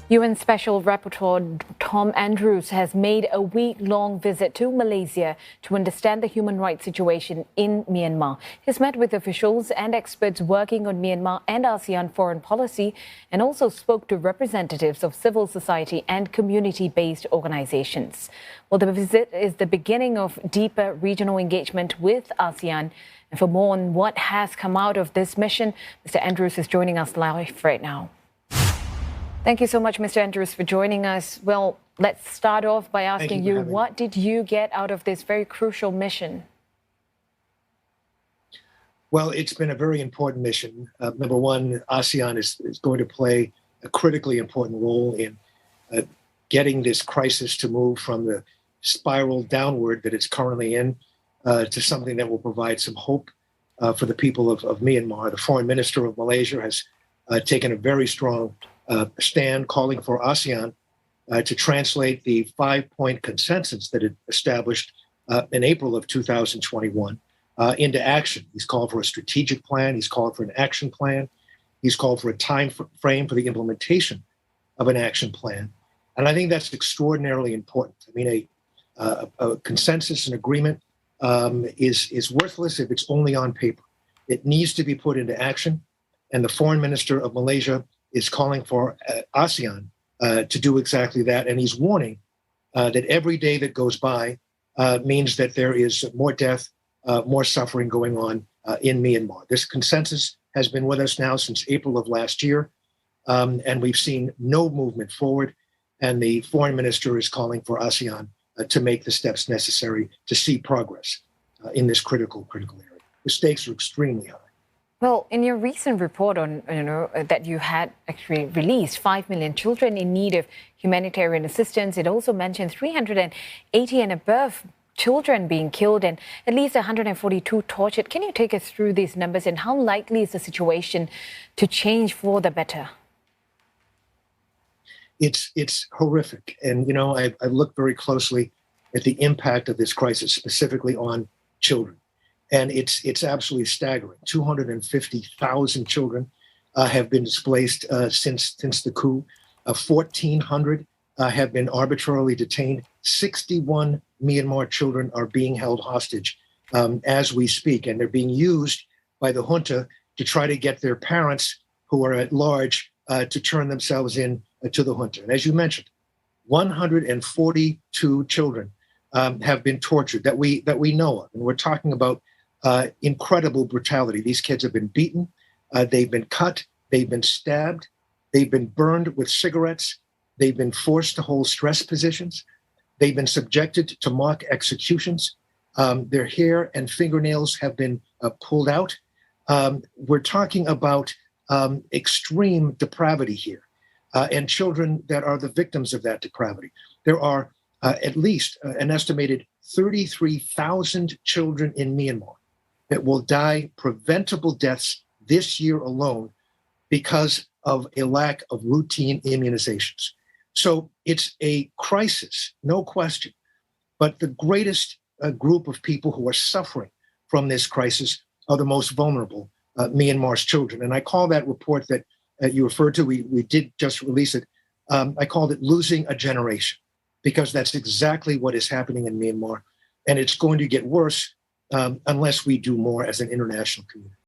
UN Special Rapporteur Tom Andrews has made a week-long visit to Malaysia to understand the human rights situation in Myanmar. He's met with officials and experts working on Myanmar and ASEAN foreign policy and also spoke to representatives of civil society and community-based organizations. Well, the visit is the beginning of deeper regional engagement with ASEAN. And for more on what has come out of this mission, Mr. Andrews is joining us live right now. Thank you so much, Mr. Andrews, for joining us. Well, let's start off by asking you, what did you get out of this very crucial mission? Well, it's been a very important mission. Number one, ASEAN is going to play a critically important role in getting this crisis to move from the spiral downward that it's currently in to something that will provide some hope for the people of Myanmar. The foreign minister of Malaysia has taken a very strong stand calling for ASEAN to translate the 5-point consensus that it established in April of 2021 into action. He's called for a strategic plan. He's called for an action plan. He's called for a time frame for the implementation of an action plan. And I think that's extraordinarily important. I mean, a consensus and agreement is worthless if it's only on paper. It needs to be put into action. And the foreign minister of Malaysia is calling for ASEAN to do exactly that. And he's warning that every day that goes by means that there is more death, more suffering going on in Myanmar. This consensus has been with us now since April of last year, and we've seen no movement forward. And the foreign minister is calling for ASEAN to make the steps necessary to see progress in this critical area. The stakes are extremely high. Well, in your recent report on, that you had actually released 5 million children in need of humanitarian assistance, it also mentioned 380 and above children being killed and at least 142 tortured. Can you take us through these numbers and how likely is the situation to change for the better? It's horrific. And, I've looked very closely at the impact of this crisis, specifically on children. And it's absolutely staggering. 250,000 children have been displaced since the coup. 1,400 have been arbitrarily detained. 61 Myanmar children are being held hostage as we speak. And they're being used by the junta to try to get their parents who are at large to turn themselves in to the junta. And as you mentioned, 142 children have been tortured that we know of. And we're talking about incredible brutality. These kids have been beaten, they've been cut, they've been stabbed, they've been burned with cigarettes, they've been forced to hold stress positions, they've been subjected to mock executions, their hair and fingernails have been pulled out. We're talking about extreme depravity here, and children that are the victims of that depravity. There are at least an estimated 33,000 children in Myanmar that will die preventable deaths this year alone because of a lack of routine immunizations. So it's a crisis, no question. But the greatest group of people who are suffering from this crisis are the most vulnerable, Myanmar's children. And I call that report that you referred to, we did just release it, I called it Losing a Generation, because that's exactly what is happening in Myanmar. And it's going to get worse unless we do more as an international community.